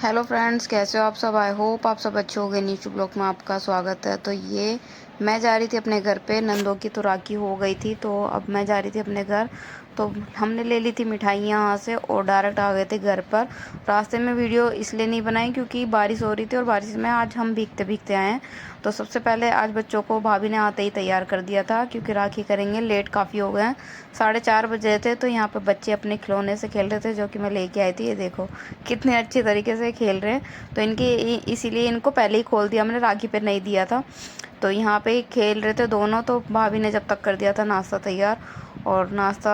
Hello friends, कैसे हो आप सब। आई होप आप सब अच्छे होंगे। नीचू ब्लॉग में आपका स्वागत है। तो ये मैं जा रही थी अपने घर पे। नंदों की तो राखी हो गई थी, तो अब मैं जा रही थी अपने घर। तो हमने ले ली थी मिठाइयाँ यहाँ से और डायरेक्ट आ गए थे घर पर। रास्ते में वीडियो इसलिए नहीं बनाई क्योंकि बारिश हो रही थी और बारिश में आज हम भीगते भीगते आए हैं। तो सबसे पहले आज बच्चों को भाभी ने आते ही तैयार कर दिया था क्योंकि राखी करेंगे। लेट काफ़ी हो गए हैं, 4:30 बजे थे। तो यहाँ पे बच्चे अपने खिलौने से खेल रहे थे जो कि मैं लेके आई थी। ये देखो कितने अच्छे तरीके से खेल रहे हैं। तो इनके इसीलिए इनको पहले ही खोल दिया हमने, राखी पे नहीं दिया था। तो यहाँ पे खेल रहे थे दोनों। तो भाभी ने जब तक कर दिया था नाश्ता तैयार, और नाश्ता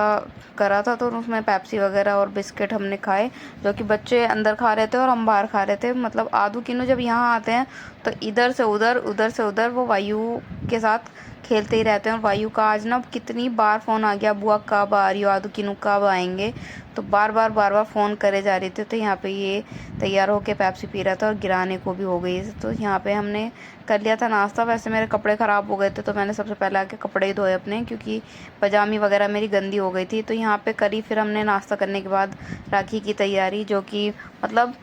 करा था तो उसमें पेप्सी वगैरह और बिस्किट हमने खाए, जो कि बच्चे अंदर खा रहे थे और हम बाहर खा रहे थे। मतलब आदू किन्नू जब यहाँ आते हैं तो इधर से उधर उधर से उधर वो वायु के साथ खेलते ही रहते हैं। और वायु का आज ना कितनी बार फ़ोन आ गया, बुआ कब आ रही हो, आदू किन्नू कब आएंगे। तो बार बार फ़ोन करे जा रहे थे। तो यहाँ पे ये तैयार होके पेप्सी पी रहा था और गिराने को भी हो गई। तो यहाँ पे हमने कर लिया था नाश्ता। वैसे मेरे कपड़े ख़राब हो गए थे तो मैंने सबसे पहले आके कपड़े ही धोए अपने, क्योंकि पजामी वगैरह मेरी गंदी हो गई थी। तो यहाँ पे करी फिर हमने नाश्ता करने के बाद राखी की तैयारी, जो कि मतलब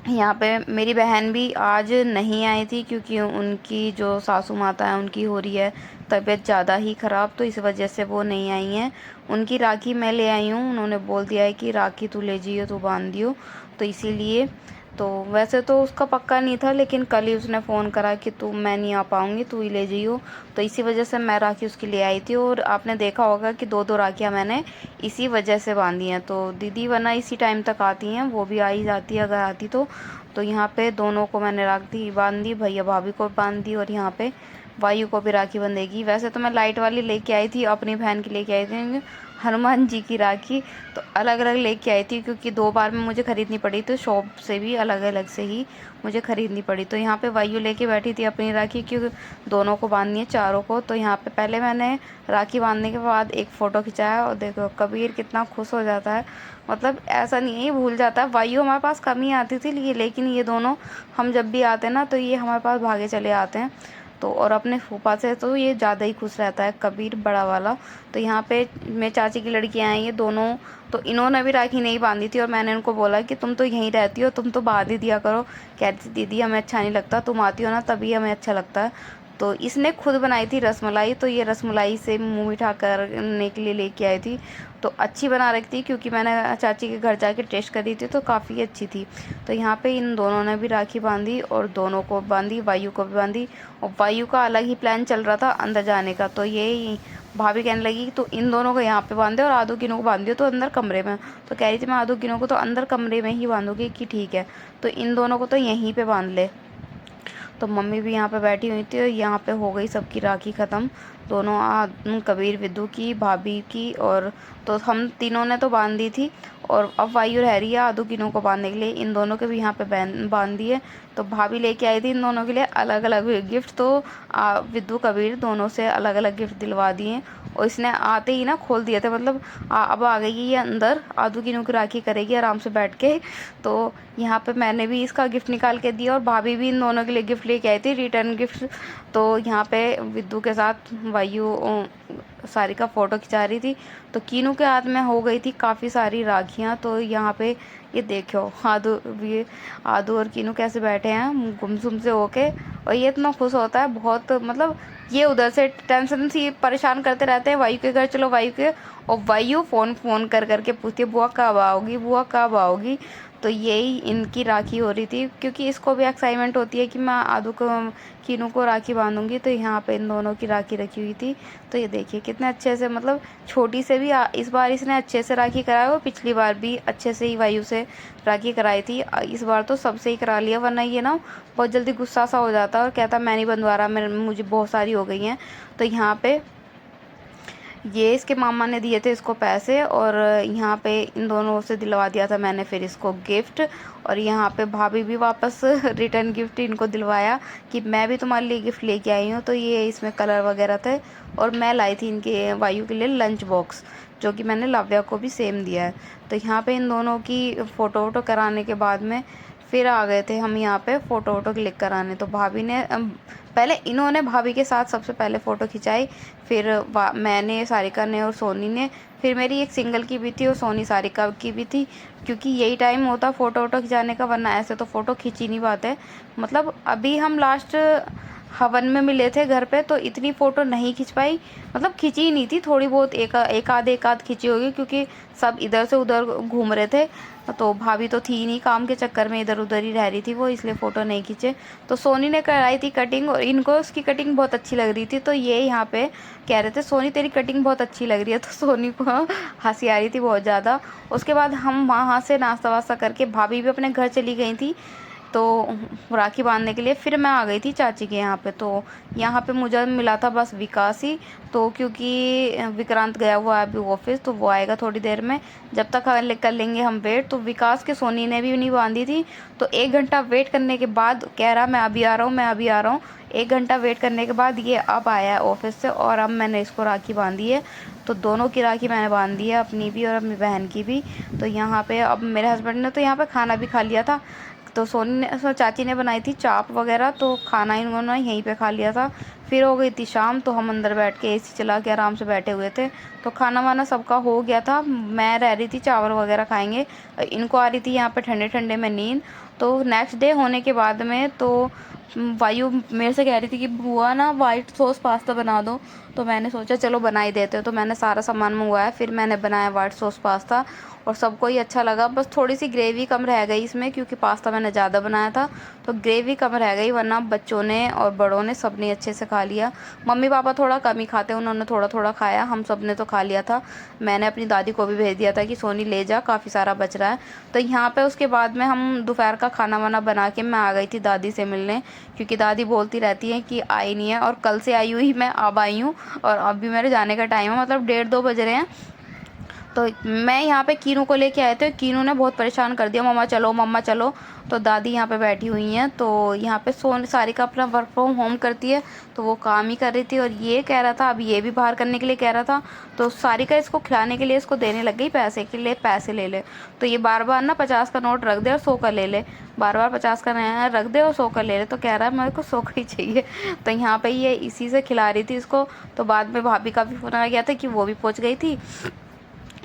यहाँ पे मेरी बहन भी आज नहीं आई थी क्योंकि उनकी जो सासू माता है उनकी हो रही है तबीयत ज़्यादा ही ख़राब। तो इस वजह से वो नहीं आई हैं। उनकी राखी मैं ले आई हूँ। उन्होंने बोल दिया है कि राखी तू ले जाइयो, तू बांध दियो। तो इसीलिए तो वैसे तो उसका पक्का नहीं था, लेकिन कल ही उसने फ़ोन करा कि तू मैं नहीं आ पाऊँगी, तू ही ले जाइयो। तो इसी वजह से मैं राखी उसकी ले आई थी। और आपने देखा होगा कि दो दो राखियाँ मैंने इसी वजह से बांधी हैं। तो दीदी वरना इसी टाइम तक आती हैं, वो भी आ ही जाती है अगर आती तो यहाँ पे दोनों को मैंने राखी बांध दी, भैया भाभी को बांध दी, और यहाँ पे वायु को भी राखी बंधेगी। वैसे तो मैं लाइट वाली लेके आई थी, अपनी बहन की लेके आई थी हनुमान जी की राखी। तो अलग अलग लेके आई थी क्योंकि 2 बार में मुझे ख़रीदनी पड़ी, तो शॉप से भी अलग अलग से ही मुझे ख़रीदनी पड़ी। तो यहाँ पे वायु लेके बैठी थी अपनी राखी, क्योंकि दोनों को बांधनी है, चारों को। तो यहाँ पे पहले मैंने राखी बांधने के बाद एक फ़ोटो खिंचाया, और देखो कबीर कितना खुश हो जाता है। मतलब ऐसा नहीं है, ये भूल जाता है। वायु हमारे पास कम ही आती थी लेकिन ये दोनों हम जब भी आते हैं ना तो ये हमारे पास भागे चले आते हैं। तो और अपने फूफा से तो ये ज़्यादा ही खुश रहता है, कबीर बड़ा वाला। तो यहाँ पे मेरे चाची की लड़कियाँ हैं ये दोनों। तो इन्होंने भी राखी नहीं बांधी थी और मैंने उनको बोला कि तुम तो यहीं रहती हो, तुम तो बांध ही दिया करो। कह रही थी दीदी हमें अच्छा नहीं लगता, तुम आती हो ना तभी हमें अच्छा लगता है। तो इसने खुद बनाई थी रसमलाई, तो ये रसमलाई से मुँह मीठा करने के लिए लेके आई थी। तो अच्छी बना रखी थी क्योंकि मैंने चाची के घर जाके टेस्ट करी थी तो काफ़ी अच्छी थी। तो यहाँ पे इन दोनों ने भी राखी बांधी और दोनों को बांधी, वायु को भी बांधी। और वायु का अलग ही प्लान चल रहा था अंदर जाने का। तो ये भाभी कहने लगी तो इन दोनों को यहाँ पे बांधे और आदू किनों को बांधियो तो अंदर कमरे में। तो कह रही थी मैं आदू किनों को तो अंदर कमरे में ही बांधूंगी, कि ठीक है। तो इन दोनों को तो यहीं पे बांध ले। तो मम्मी भी यहाँ पे बैठी हुई थी और यहाँ पे हो गई सबकी राखी ख़त्म। दोनों कबीर विद्दू की, भाभी की, और तो हम तीनों ने तो बांध दी थी। और अब वायु रह रही है आदू किनों को बांधने के लिए। इन दोनों के भी यहाँ पे बांध दिए। तो भाभी लेके आई थी इन दोनों के लिए अलग अलग गिफ्ट। तो विद्दू कबीर दोनों से अलग अलग गिफ्ट दिलवा दिए। और इसने आते ही ना खोल दिए थे। मतलब अब आ गई ये अंदर, आदू किनों की राखी करेगी आराम से बैठ के। तो यहाँ पे मैंने भी इसका गिफ्ट निकाल के दिया और भाभी भी इन दोनों के लिए गिफ्ट लेके आई थी, रिटर्न गिफ्ट। तो यहाँ पे विद्दू के साथ वायु सारिका फ़ोटो खिंचा रही थी। तो कीनू के हाथ में हो गई थी काफ़ी सारी राखियाँ। तो यहाँ पे ये देखो आदू और कीनू कैसे बैठे हैं गुमसुम से होके। और ये इतना खुश होता है बहुत, मतलब ये उधर से टेंशन सी परेशान करते रहते हैं वायु के घर चलो वायु के। और वायु फ़ोन फ़ोन कर करके पूछती है बुआ कब आओगी, बुआ कब आओगी। तो यही इनकी राखी हो रही थी क्योंकि इसको भी एक्साइटमेंट होती है कि मैं आदू को कीनू को राखी बांधूंगी। तो यहाँ पे इन दोनों की राखी रखी हुई थी। तो ये देखिए कितने अच्छे से, मतलब छोटी से भी इस बार इसने अच्छे से राखी कराया। और पिछली बार भी अच्छे से ही वायु से राखी कराई थी। इस बार तो सबसे ही करा लिया, वरना ये ना बहुत जल्दी गुस्सा सा हो जाता है और कहता मैं नहीं बंधवा रहा, मेरे मुझे बहुत सारी हो गई हैं। तो यहाँ पे ये इसके मामा ने दिए थे इसको पैसे, और यहाँ पे इन दोनों से दिलवा दिया था मैंने फिर इसको गिफ्ट। और यहाँ पे भाभी भी वापस रिटर्न गिफ्ट इनको दिलवाया कि मैं भी तुम्हारे लिए गिफ्ट लेके आई हूँ। तो ये इसमें कलर वगैरह थे। और मैं लाई थी इनके वायु के लिए लंच बॉक्स, जो कि मैंने लव्या को भी सेम दिया है। तो यहाँ पे इन दोनों की फ़ोटो वोटो कराने के बाद में फिर आ गए थे हम यहाँ पे फ़ोटो वोटो क्लिक कराने। तो भाभी ने पहले इन्होंने भाभी के साथ सबसे पहले फ़ोटो खिंचाई, फिर मैंने, सारिका ने और सोनी ने, फिर मेरी एक सिंगल की भी थी और सोनी सारिका की भी थी, क्योंकि यही टाइम होता फ़ोटो वोटो खिंचाने का, वरना ऐसे तो फ़ोटो खींच ही नहीं पाते। मतलब अभी हम लास्ट हवन में मिले थे घर पे, तो इतनी फ़ोटो नहीं खिंच पाई, मतलब खिंची ही नहीं थी, थोड़ी बहुत एक आध खिंची होगी, क्योंकि सब इधर से उधर घूम रहे थे। तो भाभी तो थी नहीं, काम के चक्कर में इधर उधर ही रह रही थी वो, इसलिए फ़ोटो नहीं खींचे। तो सोनी ने कराई थी कटिंग, और इनको उसकी कटिंग बहुत अच्छी लग रही थी, तो ये यहाँ पे कह रहे थे सोनी तेरी कटिंग बहुत अच्छी लग रही है। तो सोनी को हंसी आ रही थी बहुत ज़्यादा। उसके बाद हम वहाँ से नाश्ता वास्ता करके, भाभी भी अपने घर चली गई थी तो राखी बांधने के लिए, फिर मैं आ गई थी चाची के यहाँ पे। तो यहाँ पे मुझे मिला था बस विकास ही, तो क्योंकि विक्रांत गया हुआ है अभी ऑफिस, तो वो आएगा थोड़ी देर में, जब तक कर लेंगे हम वेट। तो विकास के सोनी ने भी नहीं बांधी थी, तो 1 घंटा वेट करने के बाद कह रहा मैं अभी आ रहा हूँ, मैं अभी आ रहा हूँ। 1 घंटा वेट करने के बाद ये अब आया है ऑफिस से, और अब मैंने इसको राखी बांधी है। तो दोनों की राखी मैंने बांध दी है, अपनी भी और अपनी बहन की भी। तो यहाँ पे अब मेरे हस्बैंड ने तो यहाँ पे खाना भी खा लिया था। तो चाची ने बनाई थी चाप वगैरह, तो खाना इन्होंने यहीं पे खा लिया था। फिर हो गई थी शाम, तो हम अंदर बैठ के एसी चला के आराम से बैठे हुए थे। तो खाना वाना सबका हो गया था, मैं रह रही थी चावल वगैरह खाएंगे, इनको आ रही थी यहाँ पे ठंडे ठंडे में नींद। तो नेक्स्ट डे होने के बाद में तो वायु मेरे से कह रही थी कि बुआ ना वाइट सॉस पास्ता बना दो। तो मैंने सोचा चलो बना ही देते हो, तो मैंने सारा सामान मंगवाया, फिर मैंने बनाया वाइट सॉस पास्ता, और सबको ही अच्छा लगा। बस थोड़ी सी ग्रेवी कम रह गई इसमें, क्योंकि पास्ता मैंने ज़्यादा बनाया था, तो ग्रेवी कम रह गई, वरना बच्चों ने और बड़ों ने सब ने अच्छे से खा लिया। मम्मी पापा थोड़ा कम ही खाते, उन्होंने थोड़ा थोड़ा खाया, हम सब ने तो खा लिया था। मैंने अपनी दादी को भी भेज दिया था कि सोनी ले जा, काफ़ी सारा बच रहा है। तो यहाँ पे उसके बाद में हम दोपहर का खाना वाना बना के मैं आ गई थी दादी से मिलने, क्योंकि दादी बोलती रहती है कि आई नहीं है, और कल से आई हुई मैं अब आई हूँ, और अभी मेरे जाने का टाइम है, मतलब 1:30-2 बज रहे हैं। तो मैं यहाँ पे कीनू को लेके आए थे, कीनू ने बहुत परेशान कर दिया, मम्मा चलो मम्मा चलो। तो दादी यहाँ पे बैठी हुई हैं, तो यहाँ पे सारिका अपना वर्क फ्रॉम होम करती है, तो वो काम ही कर रही थी, और ये कह रहा था, अब ये भी बाहर करने के लिए कह रहा था। तो सारिका इसको खिलाने के लिए इसको देने लग गई पैसे के लिए, पैसे ले ले। तो ये बार बार ना 50 का नोट रख दे और 100 का ले ले, बार बार 50 का नया रख दे और 100 का ले ले। तो कह रहा है मेरे को 100 का ही चाहिए। तो यहाँ पे ये इसी से खिला रही थी इसको। तो बाद में भाभी का भी फोन आ गया था कि वो भी पहुँच गई थी,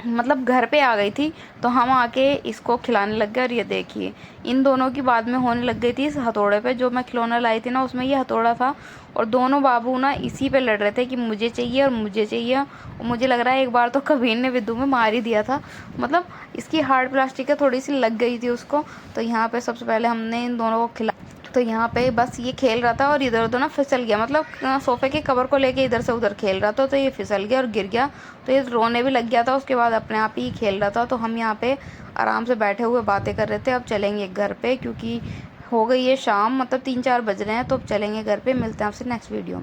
मतलब घर पे आ गई थी, तो हम आके इसको खिलाने लग गए। और ये देखिए इन दोनों की बाद में होने लग गई थी इस हथौड़े पे, जो मैं खिलौना लाई थी ना उसमें ये हथौड़ा था, और दोनों बाबू ना इसी पे लड़ रहे थे कि मुझे चाहिए और मुझे चाहिए। और मुझे लग रहा है एक बार तो कबीर ने विद्दू में मार ही दिया था, मतलब इसकी हार्ड प्लास्टिक है थोड़ी सी लग गई थी उसको। तो यहाँ पे सबसे पहले हमने इन दोनों को खिला, तो यहाँ पे बस ये खेल रहा था और इधर उधर ना फिसल गया, मतलब सोफे के कवर को लेके इधर से उधर खेल रहा था, तो ये फिसल गया और गिर गया। तो ये रोने भी लग गया था, उसके बाद अपने आप ही खेल रहा था। तो हम यहाँ पे आराम से बैठे हुए बातें कर रहे थे। अब चलेंगे घर पे, क्योंकि हो गई है शाम, मतलब 3-4 बज रहे हैं, तो अब चलेंगे घर पे। मिलते हैं आपसे नेक्स्ट वीडियो में।